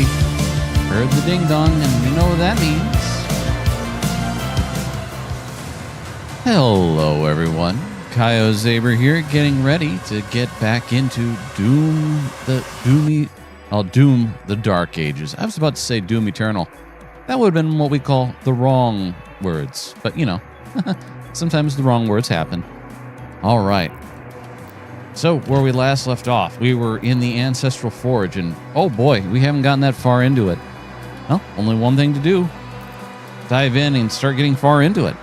Lucky. Heard the ding-dong, and you know what that means. Hello, everyone. Kyo Zaber here, getting ready to get back into Doom the Dark Ages. I was about to say Doom Eternal. That would have been what we call the wrong words. But, you know, sometimes the wrong words happen. All right. So, where we last left off, we were in the Ancestral Forge, and oh boy, we haven't gotten that far into it. Well, only one thing to do. Dive in and start getting far into it.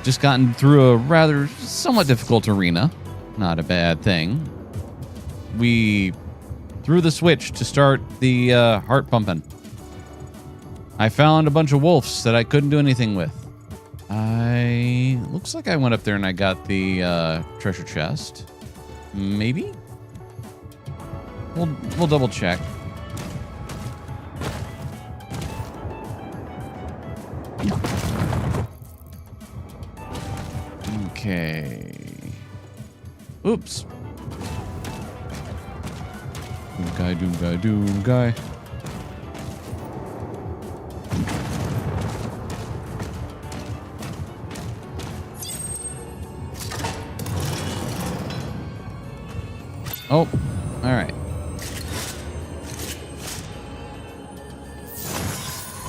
Just gotten through a rather somewhat difficult arena. Not a bad thing. We threw the switch to start the heart pumping. I found a bunch of wolves that I couldn't do anything with. Looks like I went up there and I got the treasure chest. Maybe? We'll double check. Okay. Oops. Doom guy. Oh, all right.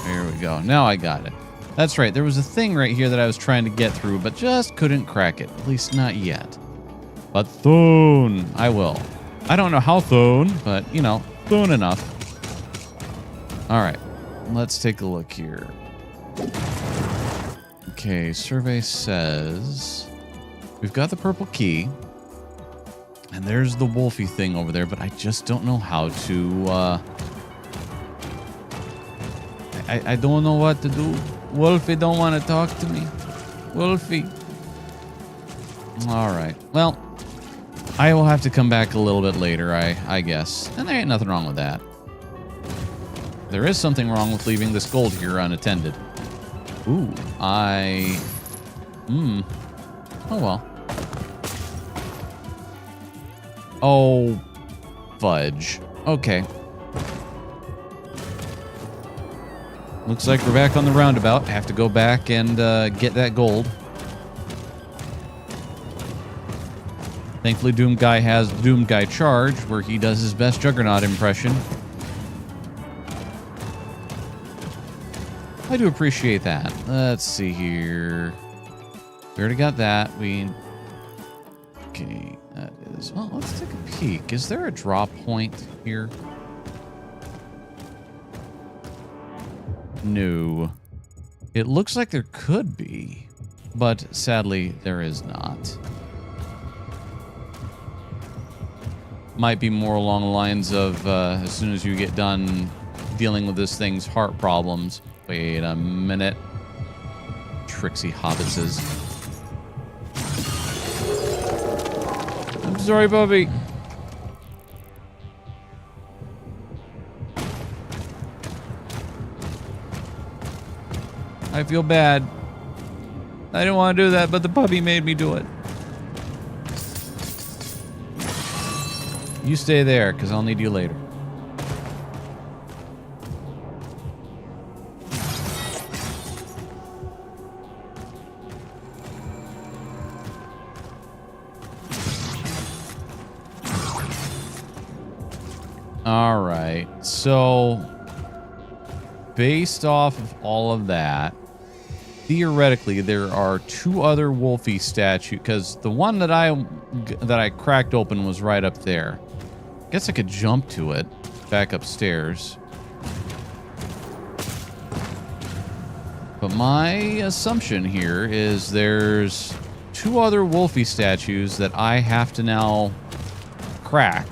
There we go. Now I got it. That's right. There was a thing right here that I was trying to get through, but just couldn't crack it. At least not yet. But soon I will. I don't know how soon, but, you know, soon enough. All right. Let's take a look here. Okay, survey says we've got the purple key. And there's the wolfy thing over there, but I just don't know how to, I don't know what to do. Wolfie don't want to talk to me. Wolfie. All right. Well, I will have to come back a little bit later, I guess. And there ain't nothing wrong with that. There is something wrong with leaving this gold here unattended. Ooh, oh well. Oh, fudge. Okay. Looks like we're back on the roundabout. I have to go back and get that gold. Thankfully, Doom Guy has Doom Guy Charge, where he does his best Juggernaut impression. I do appreciate that. Let's see here. We already got that. Okay. That is... Well, let's take a peek. Is there a drop point here? No. It looks like there could be, but sadly, there is not. Might be more along the lines of as soon as you get done dealing with this thing's heart problems. Wait a minute. Tricksy hobbitses. I'm sorry, Bubby. I feel bad. I didn't want to do that, but the puppy made me do it. You stay there, because I'll need you later. All right, so based off of all of that, theoretically there are two other Wolfie statues, because the one that I cracked open was right up there. Guess I could jump to it back upstairs. But my assumption here is there's two other Wolfie statues that I have to now crack.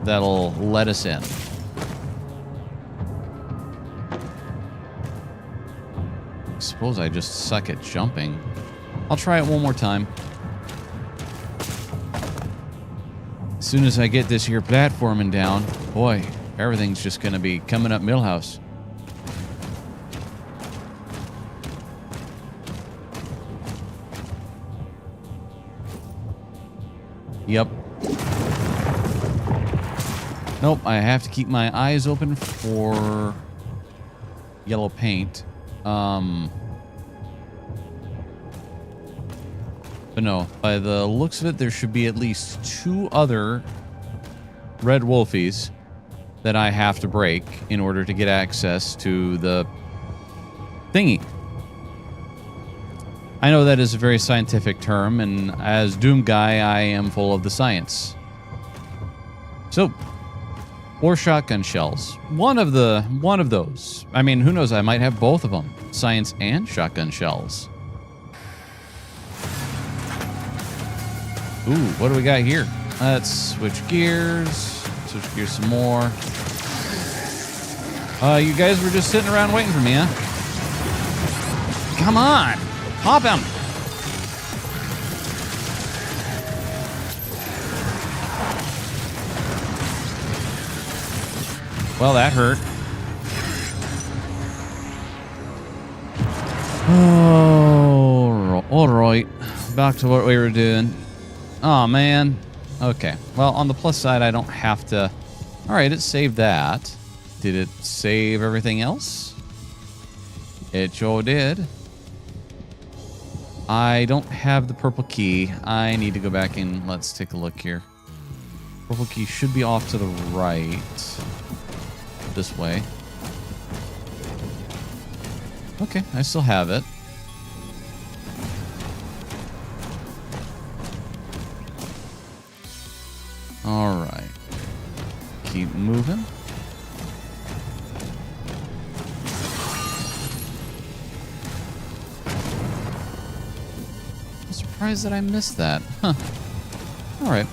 That'll let us in. I suppose I just suck at jumping. I'll try it one more time. As soon as I get this here platforming down, boy, everything's just going to be coming up Millhouse. Yep. Nope, I have to keep my eyes open for yellow paint. But no, by the looks of it, there should be at least 2 other red wolfies that I have to break in order to get access to the thingy. I know that is a very scientific term, and as Doom Guy, I am full of the science. So, or shotgun shells. One of those. I mean, who knows? I might have both of them. Science and shotgun shells. Ooh, what do we got here? Let's switch gears. Switch gears some more. You guys were just sitting around waiting for me, huh? Come on! Pop him! Well, that hurt. Oh, all right. Back to what we were doing. Oh, man. Okay. Well, on the plus side, I don't have to... All right, it saved that. Did it save everything else? It sure did. I don't have the purple key. I need to go back and let's take a look here. Purple key should be off to the right. This way. Okay, I still have it. All right. Keep moving. I'm surprised that I missed that. Huh. All right.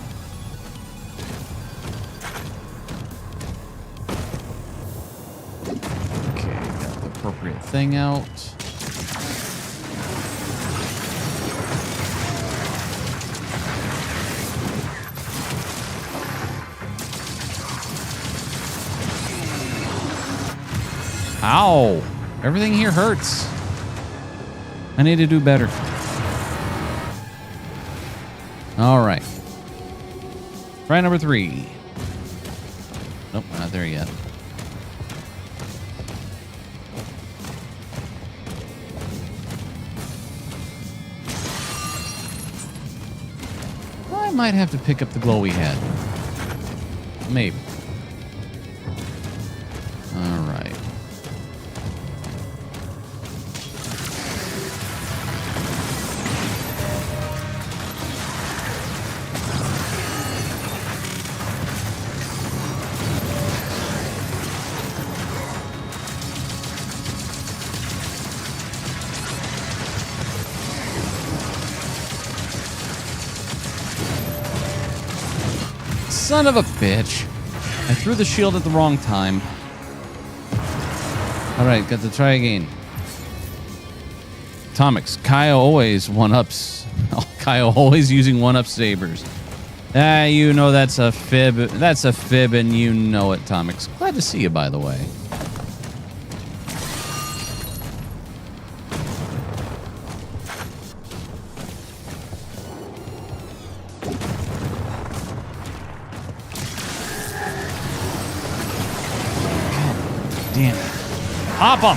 Appropriate thing out. Ow! Everything here hurts. I need to do better. All right. Try number 3. Nope, not there yet. I might have to pick up the glowy head. Maybe. All right. Son of a bitch. I threw the shield at the wrong time. Alright, got to try again. Atomics. Kyle always one-ups. Kyle always using one-up sabers. You know that's a fib. That's a fib and you know it, Atomics. Glad to see you, by the way. Damn it. Hop him!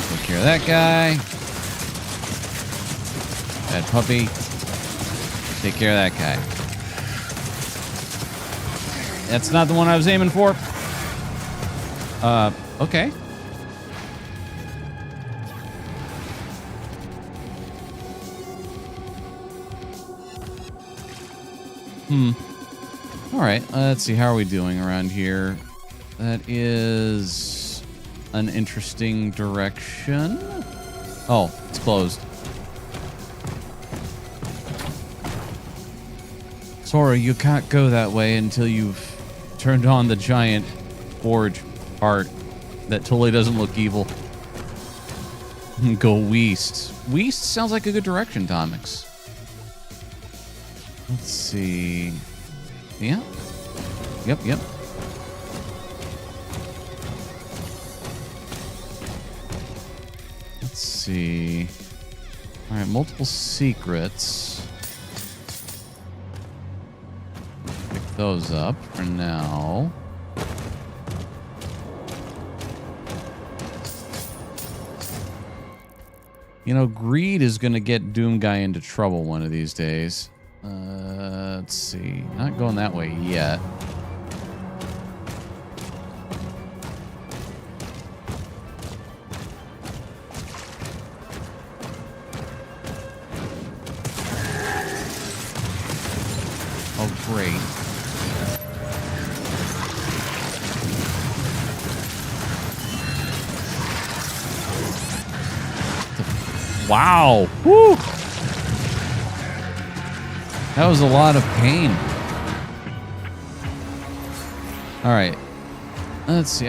Take care of that guy. Bad puppy. Take care of that guy. That's not the one I was aiming for. Okay. All right, let's see. How are we doing around here? That is an interesting direction. Oh, it's closed. Sora, you can't go that way until you've turned on the giant forge part that totally doesn't look evil. Go west. West sounds like a good direction, Tomix. Let's see. Yeah. Yep, yep. Let's see. All right, multiple secrets. Pick those up for now. You know, greed is going to get Doom Guy into trouble one of these days. Let's see. Not going that way yet. Oh, great. Wow. Woo. That was a lot of pain. All right. Let's see.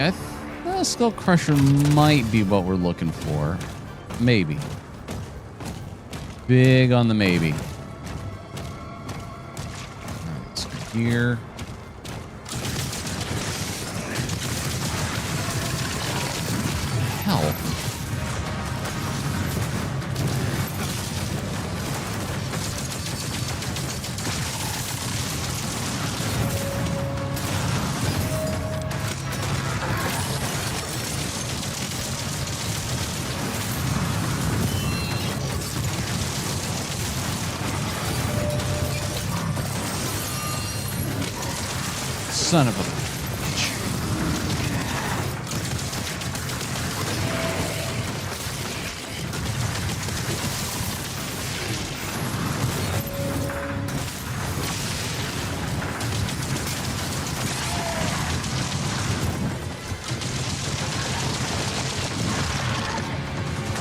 Skull Crusher might be what we're looking for. Maybe. Big on the maybe. All right, let's go here. Hell. Son of a bitch.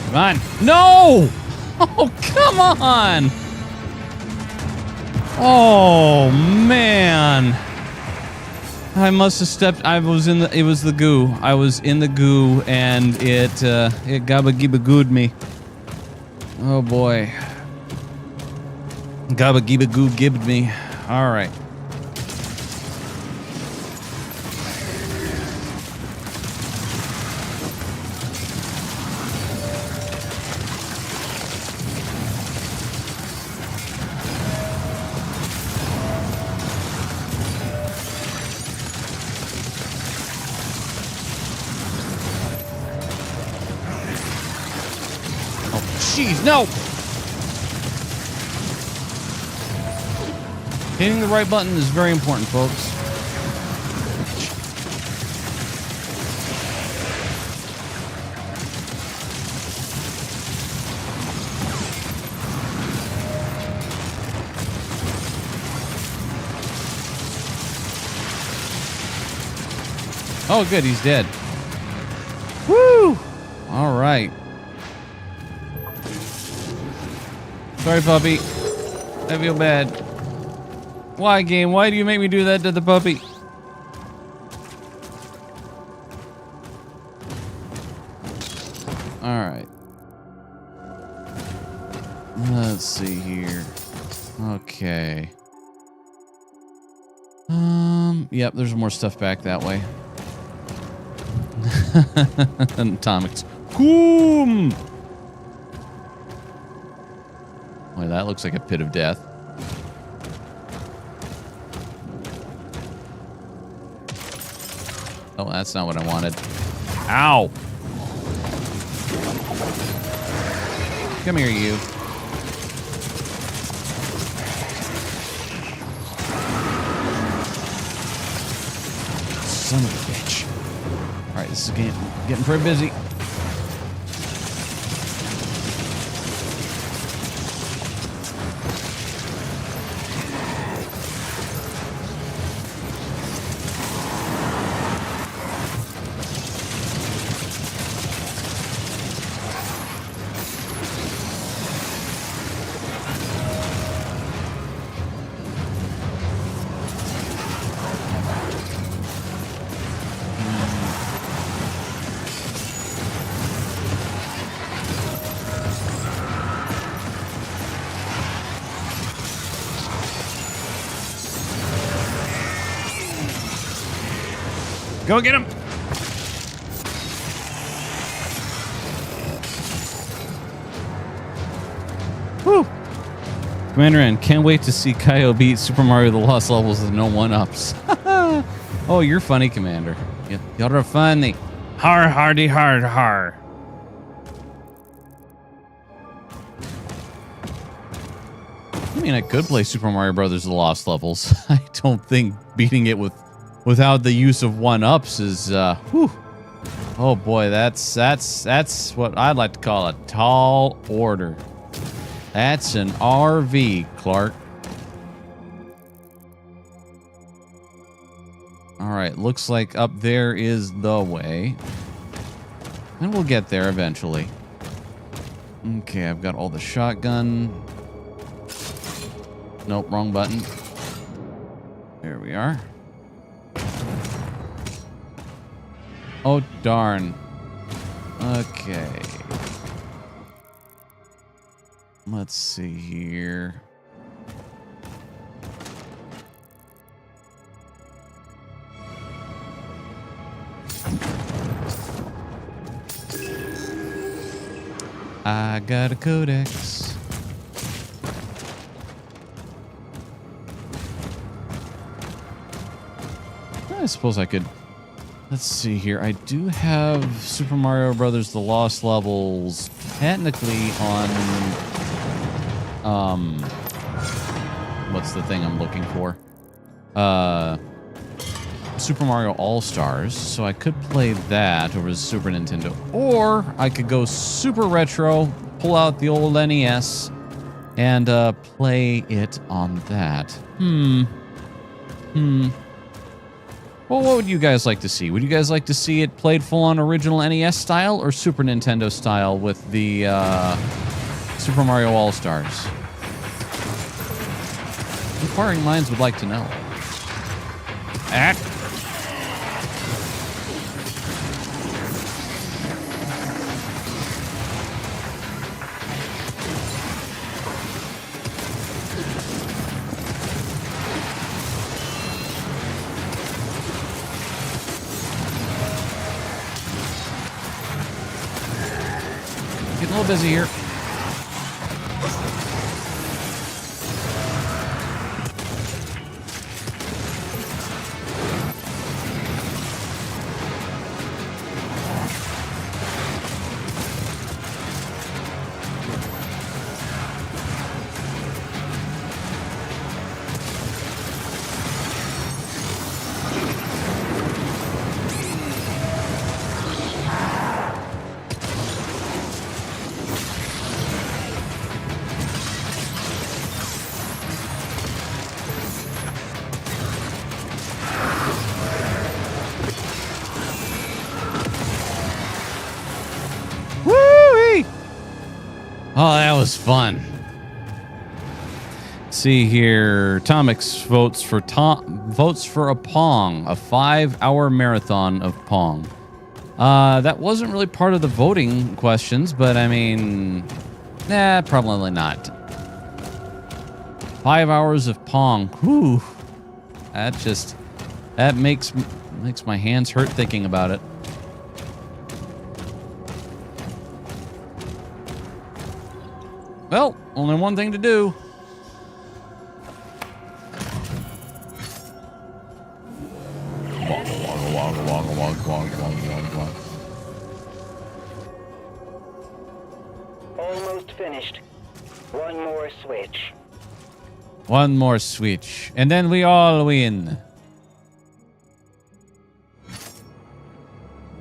Come on. No! Oh, come on! Oh, man. I must have stepped. I was in the. It was the goo. I was in the goo, and it gabba gibba gooed me. Oh boy. Gabba gibba goo gibbed me. All right. Jeez, no! Hitting the right button is very important, folks. Oh, good, he's dead. Woo! All right. Sorry, puppy. I feel bad. Why, game? Why do you make me do that to the puppy? Alright. Let's see here. Okay. Yep, there's more stuff back that way. Atomics. Coom! Boy, that looks like a pit of death. Oh, that's not what I wanted. Ow! Come here, you. Son of a bitch. Alright, this is getting pretty busy. Go get him. Woo. Commander N, can't wait to see Kaio beat Super Mario The Lost Levels with no one-ups. Oh, you're funny, Commander. You're funny. Har, hardy, har, har. I mean, I could play Super Mario Brothers The Lost Levels. I don't think beating it without the use of one-ups is, whew. Oh boy, that's what I'd like to call a tall order. That's an RV, Clark. All right, looks like up there is the way. And we'll get there eventually. Okay, I've got all the shotgun. Nope, wrong button. There we are. Oh, darn. Okay. Let's see here. I got a codex. I suppose I could. Let's see here. I do have Super Mario Brothers The Lost Levels technically on what's the thing I'm looking for? Super Mario All-Stars, so I could play that over the Super Nintendo. Or I could go super retro, pull out the old NES, and play it on that. Well, what would you guys like to see? Would you guys like to see it played full-on original NES style or Super Nintendo style with the Super Mario All-Stars? Inquiring minds would like to know. Getting a little busy here. Oh, that was fun. See here, Tomix votes for a Pong, a 5-hour marathon of Pong. That wasn't really part of the voting questions, but I mean, probably not. 5 hours of Pong. Whew. That makes my hands hurt thinking about it. Well, only one thing to do. Almost finished. One more switch. One more switch. And then we all win.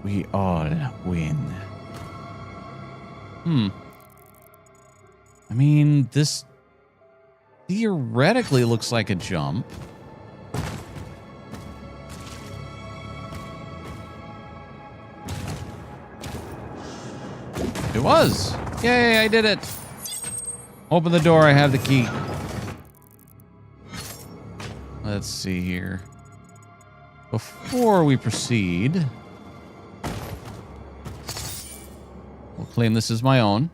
We all win. I mean, this theoretically looks like a jump. It was. Yay, I did it. Open the door. I have the key. Let's see here. Before we proceed, we'll claim this as my own.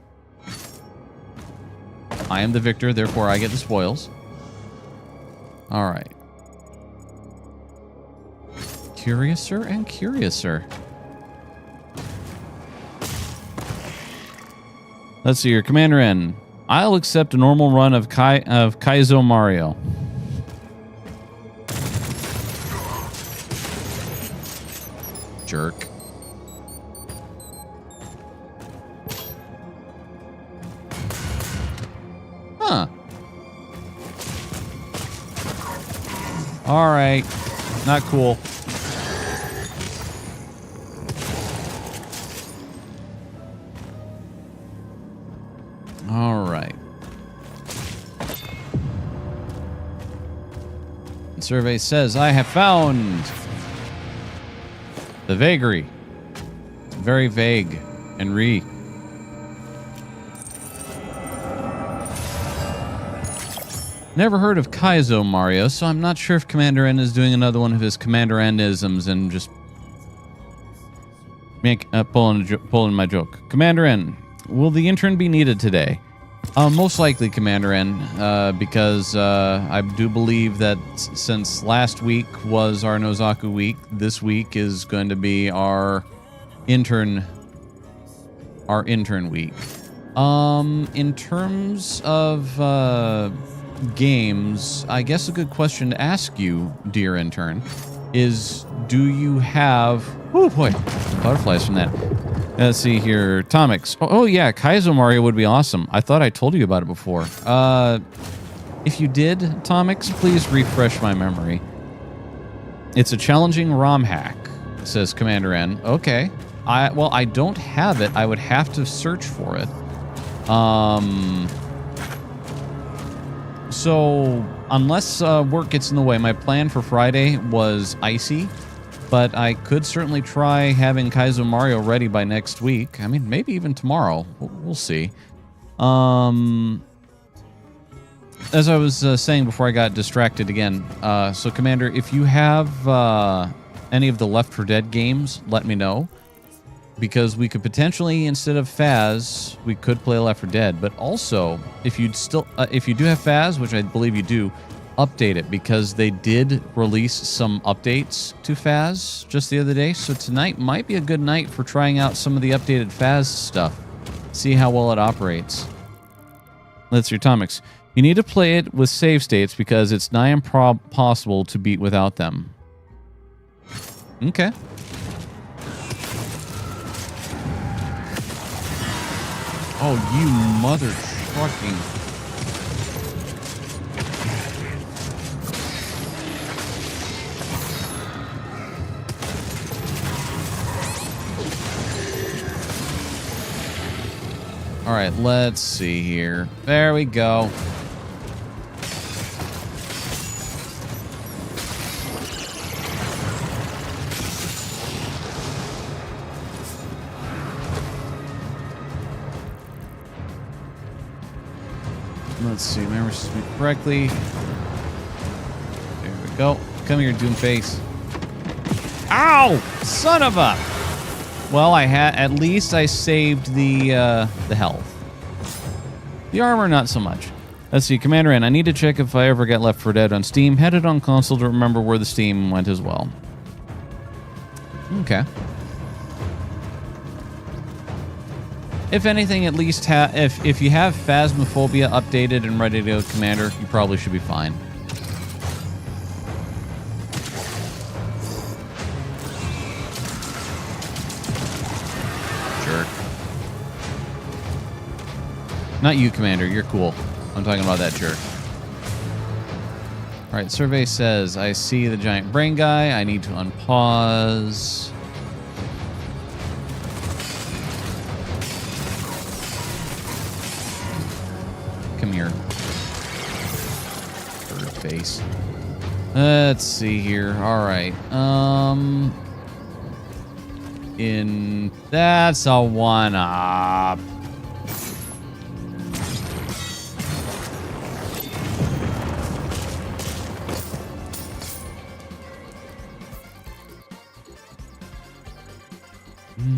I am the victor, therefore I get the spoils. All right. curiouser and curiouser. Let's see here. Commander N. I'll accept a normal run of Kaizo Mario. Jerk. Huh. All right. Not cool. All right. The survey says, I have found the vagary. It's very vague and Never heard of Kaizo Mario, so I'm not sure if Commander N is doing another one of his Commander N-isms and just pulling my joke. Commander N, will the intern be needed today? Most likely, Commander N, because I do believe that since last week was our Nozaku week, this week is going to be our intern week. In terms of games, I guess a good question to ask you, dear intern, is do you have... Oh boy, butterflies from that. Let's see here. Tomix. Oh yeah, Kaizo Mario would be awesome. I thought I told you about it before. If you did, Tomix, please refresh my memory. It's a challenging ROM hack, says Commander N. Okay. Well, I don't have it. I would have to search for it. So, unless work gets in the way, my plan for Friday was Icy, but I could certainly try having Kaizo Mario ready by next week. I mean, maybe even tomorrow. We'll see. As I was saying before I got distracted again, so Commander, if you have any of the Left 4 Dead games, let me know. Because we could potentially, instead of Faz, we could play Left 4 Dead. But also, if you do have Faz, which I believe you do, update it because they did release some updates to Faz just the other day. So tonight might be a good night for trying out some of the updated Faz stuff. See how well it operates. Let's see, Tomix. You need to play it with save states because it's nigh impossible to beat without them. Okay. Oh, you mother trucking. All right, let's see here. There we go. Let's see, remember to speak correctly. There we go. Come here, Doomface. Ow! Son of a... Well, at least I saved the health. The armor, not so much. Let's see, Commander N, I need to check if I ever get Left 4 Dead on Steam. Had it on console to remember where the Steam went as well. Okay. If anything, at least if you have Phasmophobia updated and ready to go, Commander, you probably should be fine. Jerk. Not you, Commander. You're cool. I'm talking about that jerk. All right, survey says, I see the giant brain guy. I need to unpause. Come here. Bird face. Let's see here. All right. That's a one-up.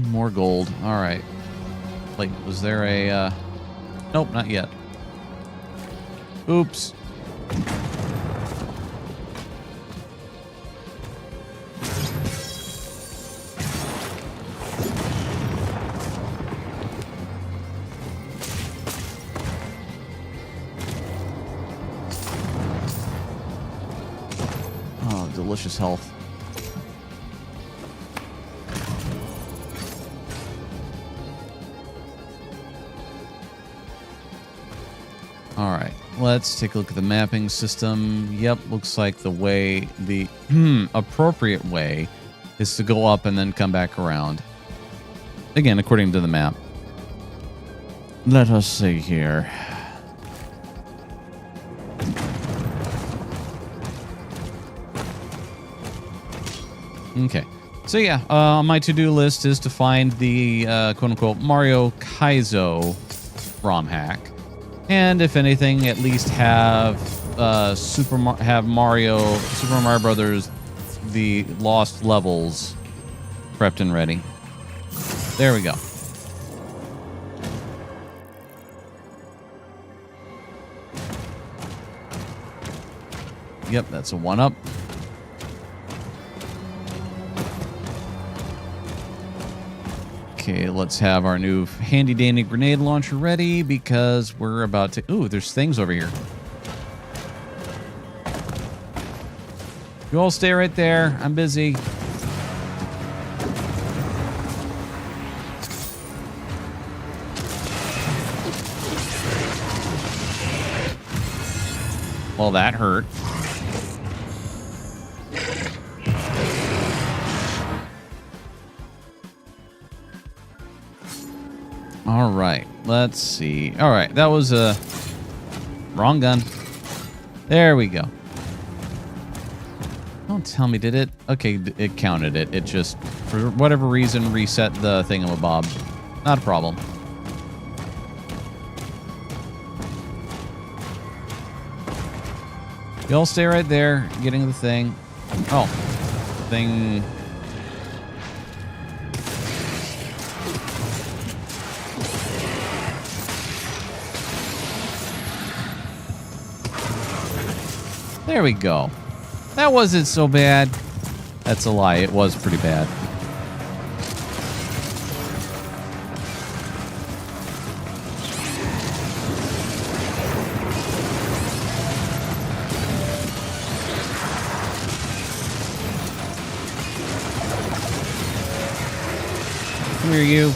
More gold. All right. Like, was there a... Nope, not yet. Oops. delicious health. All right, let's take a look at the mapping system. Yep, looks like the appropriate way is to go up and then come back around. Again, according to the map. Let us see here. Okay. So yeah, my to-do list is to find the quote-unquote Mario Kaizo ROM hack. And if anything, at least have Super Mario Brothers, the lost levels, prepped and ready. There we go. Yep, that's a 1-up. Okay, let's have our new handy dandy grenade launcher ready because we're about to... Ooh, there's things over here. You all stay right there. I'm busy. Well, that hurt. All right, let's see. All right, that was a wrong gun. There we go. Don't tell me, did it? Okay, it counted it. It just, for whatever reason, reset the thingamabob. Not a problem. Y'all stay right there, getting the thing. Oh, thing. There we go. That wasn't so bad. That's a lie. It was pretty bad. Come here, you.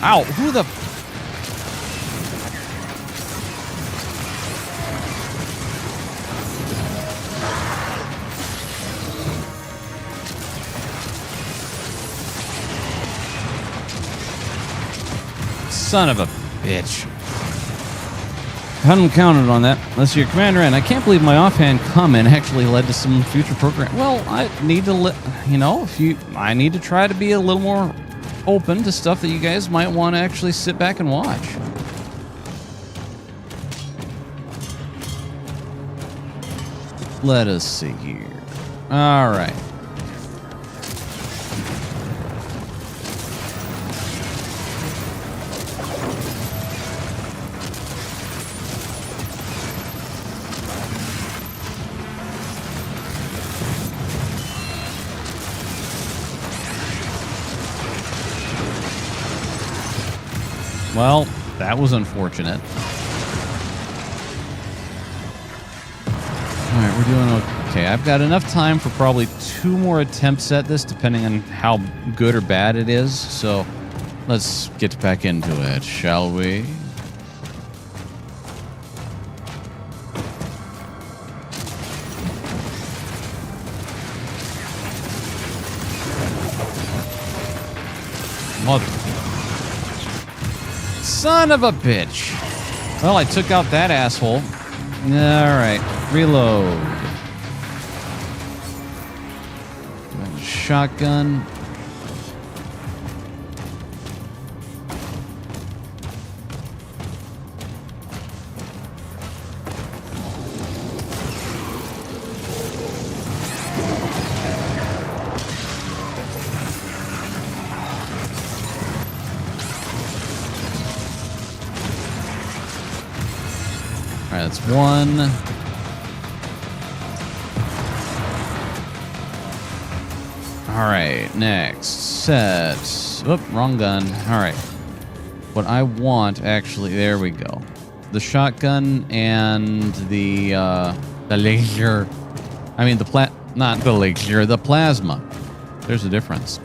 Ow, who the... Son of a bitch. Hadn't counted on that. Unless you're Commander N. I can't believe my offhand comment actually led to some future program. Well, I need to, I need to try to be a little more open to stuff that you guys might want to actually sit back and watch. Let us see here. All right. Well, that was unfortunate. All right, we're doing okay. I've got enough time for probably 2 more attempts at this, depending on how good or bad it is. So let's get back into it, shall we? Mother... Son of a bitch. Well, I took out that asshole. All right, reload. Shotgun. right, that's one. All right, next set. Oop, wrong gun. All right. What I want, actually, there we go. The shotgun and the laser. I mean, not the laser, the plasma. There's a difference.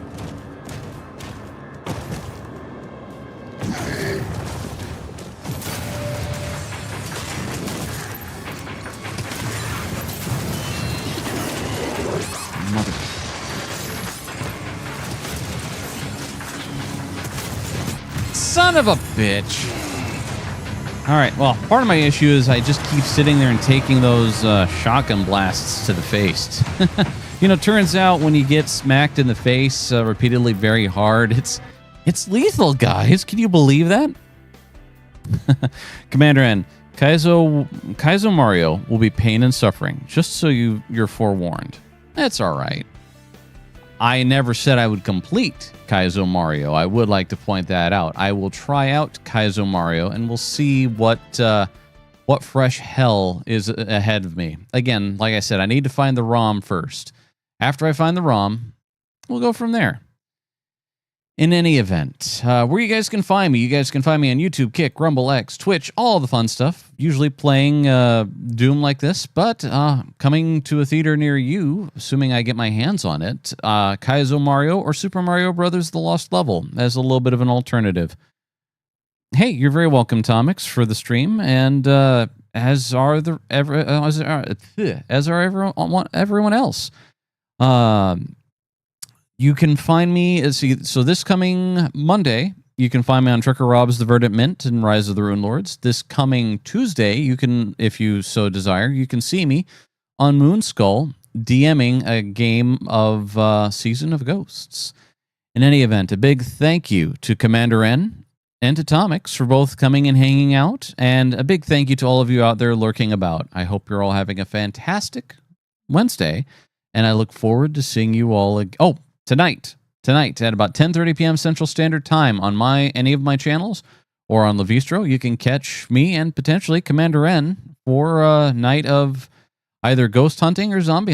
Son of a bitch. All right, well, part of my issue is I just keep sitting there and taking those shotgun blasts to the face. You know, turns out when you get smacked in the face repeatedly very hard, it's lethal, guys. Can you believe that? Commander N, Kaizo Mario will be pain and suffering, just so you're forewarned. That's all right. I never said I would complete Kaizo Mario. I would like to point that out. I will try out Kaizo Mario, and we'll see what fresh hell is ahead of me. Again, like I said, I need to find the ROM first. After I find the ROM, we'll go from there. In any event, where you guys can find me, you guys can find me on YouTube, Kick, Rumble X, Twitch, all the fun stuff. Usually playing Doom like this, but coming to a theater near you, assuming I get my hands on it, Kaizo Mario or Super Mario Brothers: The Lost Level as a little bit of an alternative. Hey, you're very welcome, Tomix, for the stream, and as are everyone else. You can find me, so this coming Monday, you can find me on Trucker Rob's The Verdant Mint and Rise of the Rune Lords. This coming Tuesday, you can, if you so desire, you can see me on Moonskull DMing a game of Season of Ghosts. In any event, a big thank you to Commander N and to Tomix for both coming and hanging out, and a big thank you to all of you out there lurking about. I hope you're all having a fantastic Wednesday, and I look forward to seeing you all tonight at about 10:30 p.m. Central Standard Time on any of my channels or on Levistro. You can catch me and potentially Commander N for a night of either ghost hunting or zombie